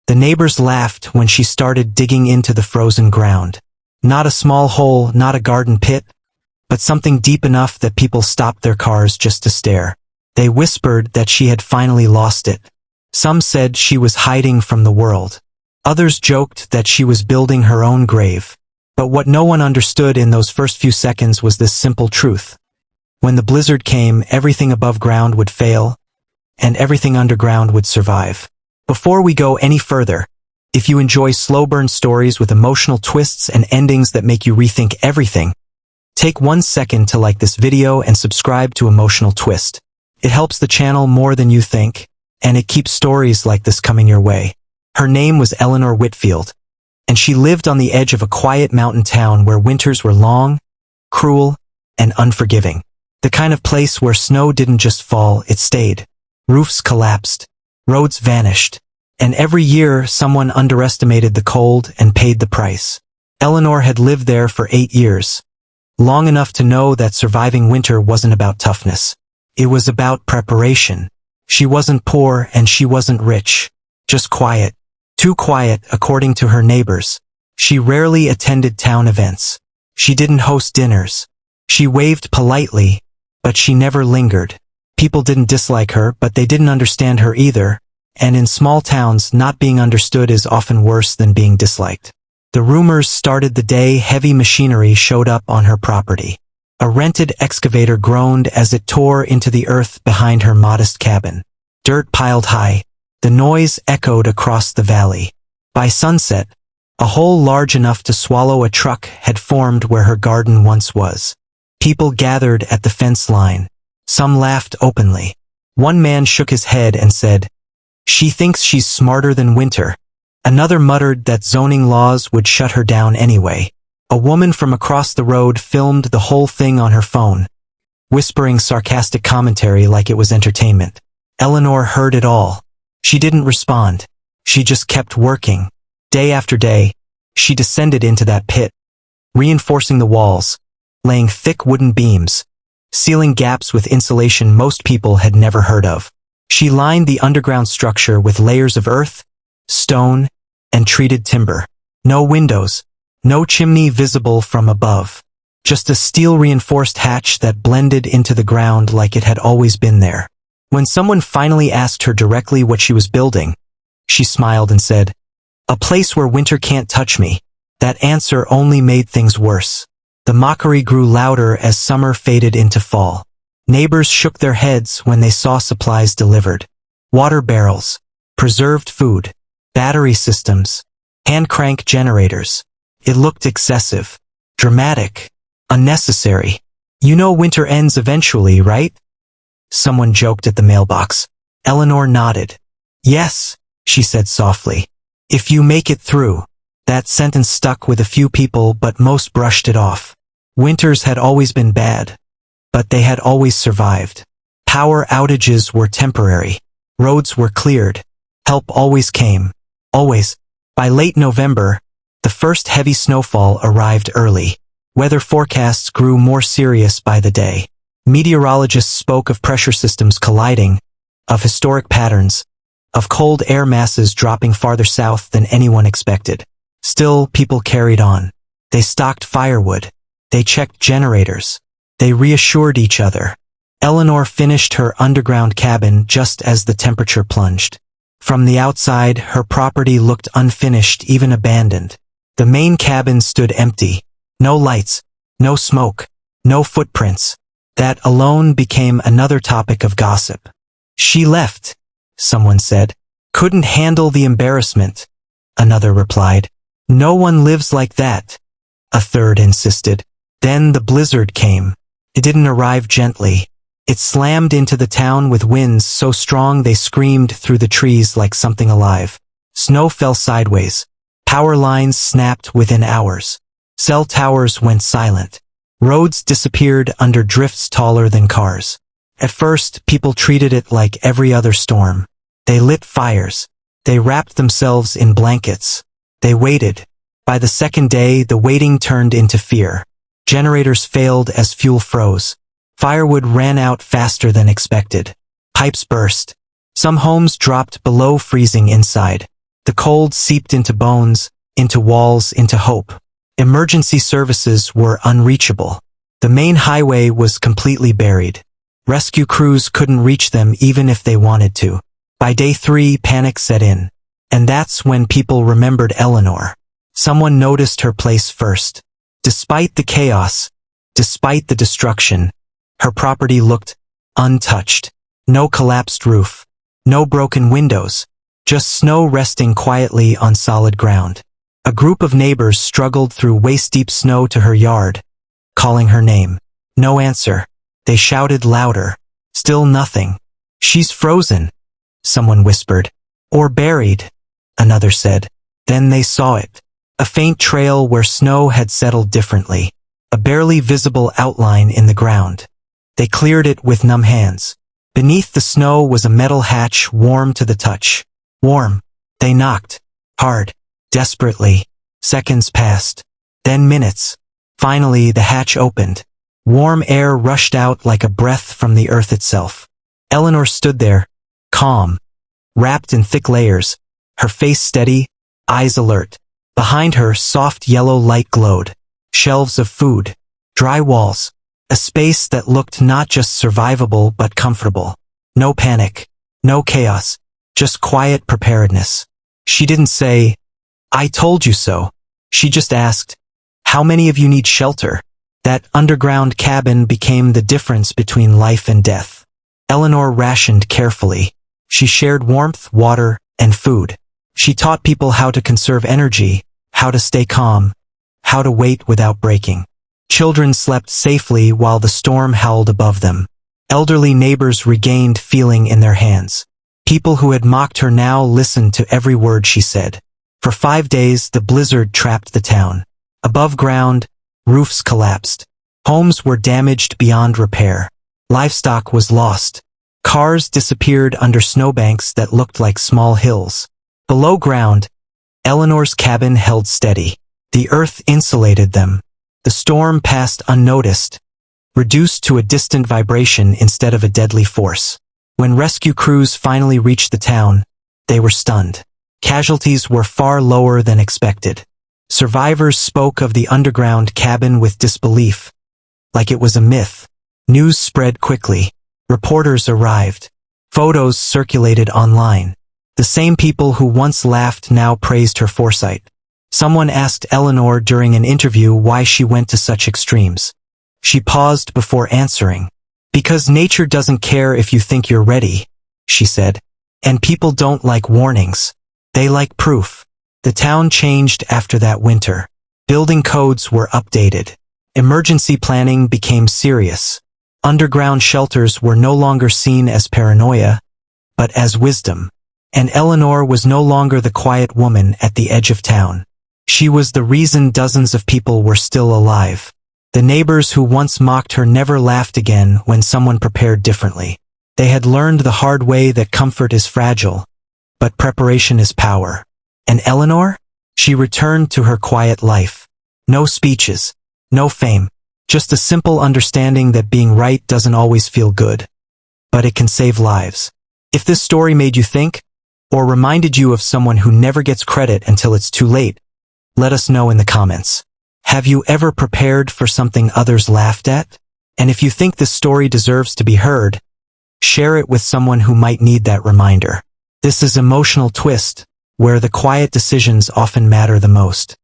The neighbors laughed when she started digging into the frozen ground. Not a small hole, not a garden pit, but something deep enough that people stopped their cars just to stare. They whispered that she had finally lost it. Some said she was hiding from the world. Others joked that she was building her own grave. But what no one understood in those first few seconds was this simple truth. When the blizzard came, everything above ground would fail, and everything underground would survive. Before we go any further, if you enjoy slow burn stories with emotional twists and endings that make you rethink everything, take 1 second to like this video and subscribe to Emotional Twist. It helps the channel more than you think, and it keeps stories like this coming your way. Her name was Eleanor Whitfield, and she lived on the edge of a quiet mountain town where winters were long, cruel, and unforgiving. The kind of place where snow didn't just fall, it stayed. Roofs collapsed, roads vanished, and every year someone underestimated the cold and paid the price. Eleanor had lived there for 8 years, long enough to know that surviving winter wasn't about toughness. It was about preparation. She wasn't poor and she wasn't rich, just quiet. Too quiet, according to her neighbors. She rarely attended town events. She didn't host dinners. She waved politely, but she never lingered. People didn't dislike her, but they didn't understand her either, and in small towns, not being understood is often worse than being disliked. The rumors started the day heavy machinery showed up on her property. A rented excavator groaned as it tore into the earth behind her modest cabin. Dirt piled high. The noise echoed across the valley. By sunset, a hole large enough to swallow a truck had formed where her garden once was. People gathered at the fence line. Some laughed openly. One man shook his head and said, "She thinks she's smarter than winter." Another muttered that zoning laws would shut her down anyway. A woman from across the road filmed the whole thing on her phone, whispering sarcastic commentary like it was entertainment. Eleanor heard it all. She didn't respond. She just kept working. Day after day, she descended into that pit, reinforcing the walls, laying thick wooden beams, sealing gaps with insulation most people had never heard of. She lined the underground structure with layers of earth, stone, and treated timber. No windows, no chimney visible from above. Just a steel-reinforced hatch that blended into the ground like it had always been there. When someone finally asked her directly what she was building, she smiled and said, "A place where winter can't touch me." That answer only made things worse. The mockery grew louder as summer faded into fall. Neighbors shook their heads when they saw supplies delivered. Water barrels, preserved food, battery systems, hand-crank generators. It looked excessive, dramatic, unnecessary. "You know winter ends eventually, right?" Someone joked at the mailbox. Eleanor nodded. "Yes," she said softly. "If you make it through." That sentence stuck with a few people, but most brushed it off. Winters had always been bad, but they had always survived. Power outages were temporary. Roads were cleared. Help always came. Always. By late November, the first heavy snowfall arrived early. Weather forecasts grew more serious by the day. Meteorologists spoke of pressure systems colliding, of historic patterns, of cold air masses dropping farther south than anyone expected. Still, people carried on. They stocked firewood. They checked generators. They reassured each other. Eleanor finished her underground cabin just as the temperature plunged. From the outside, her property looked unfinished, even abandoned. The main cabin stood empty. No lights, no smoke, no footprints. That alone became another topic of gossip. "She left," someone said. "Couldn't handle the embarrassment," another replied. "No one lives like that," a third insisted. Then the blizzard came. It didn't arrive gently. It slammed into the town with winds so strong they screamed through the trees like something alive. Snow fell sideways. Power lines snapped within hours. Cell towers went silent. Roads disappeared under drifts taller than cars. At first, people treated it like every other storm. They lit fires. They wrapped themselves in blankets. They waited. By the second day, the waiting turned into fear. Generators failed as fuel froze. Firewood ran out faster than expected. Pipes burst. Some homes dropped below freezing inside. The cold seeped into bones, into walls, into hope. Emergency services were unreachable. The main highway was completely buried. Rescue crews couldn't reach them even if they wanted to. By day 3, panic set in. And that's when people remembered Eleanor. Someone noticed her place first. Despite the chaos, despite the destruction, her property looked untouched. No collapsed roof, no broken windows, just snow resting quietly on solid ground. A group of neighbors struggled through waist-deep snow to her yard, calling her name. No answer. They shouted louder. Still nothing. "She's frozen," someone whispered. "Or buried," another said. Then they saw it. A faint trail where snow had settled differently. A barely visible outline in the ground. They cleared it with numb hands. Beneath the snow was a metal hatch, warm to the touch. Warm. They knocked. Hard. Desperately. Seconds passed. Then minutes. Finally, the hatch opened. Warm air rushed out like a breath from the earth itself. Eleanor stood there, calm, wrapped in thick layers, her face steady, eyes alert. Behind her, soft yellow light glowed. Shelves of food. Dry walls. A space that looked not just survivable but comfortable. No panic. No chaos. Just quiet preparedness. She didn't say, "I told you so." She just asked, "How many of you need shelter?" That underground cabin became the difference between life and death. Eleanor rationed carefully. She shared warmth, water, and food. She taught people how to conserve energy, how to stay calm, how to wait without breaking. Children slept safely while the storm howled above them. Elderly neighbors regained feeling in their hands. People who had mocked her now listened to every word she said. For 5 days, the blizzard trapped the town. Above ground, roofs collapsed. Homes were damaged beyond repair. Livestock was lost. Cars disappeared under snowbanks that looked like small hills. Below ground, Eleanor's cabin held steady. The earth insulated them. The storm passed unnoticed, reduced to a distant vibration instead of a deadly force. When rescue crews finally reached the town, they were stunned. Casualties were far lower than expected. Survivors spoke of the underground cabin with disbelief, like it was a myth. News spread quickly. Reporters arrived. Photos circulated online. The same people who once laughed now praised her foresight. Someone asked Eleanor during an interview why she went to such extremes. She paused before answering. "Because nature doesn't care if you think you're ready," she said. "And people don't like warnings. They like proof." The town changed after that winter. Building codes were updated. Emergency planning became serious. Underground shelters were no longer seen as paranoia, but as wisdom. And Eleanor was no longer the quiet woman at the edge of town. She was the reason dozens of people were still alive. The neighbors who once mocked her never laughed again when someone prepared differently. They had learned the hard way that comfort is fragile, but preparation is power. And Eleanor? She returned to her quiet life. No speeches, no fame, just a simple understanding that being right doesn't always feel good, but it can save lives. If this story made you think, or reminded you of someone who never gets credit until it's too late, let us know in the comments. Have you ever prepared for something others laughed at? And if you think this story deserves to be heard, share it with someone who might need that reminder. This is Emotional Twist, where the quiet decisions often matter the most.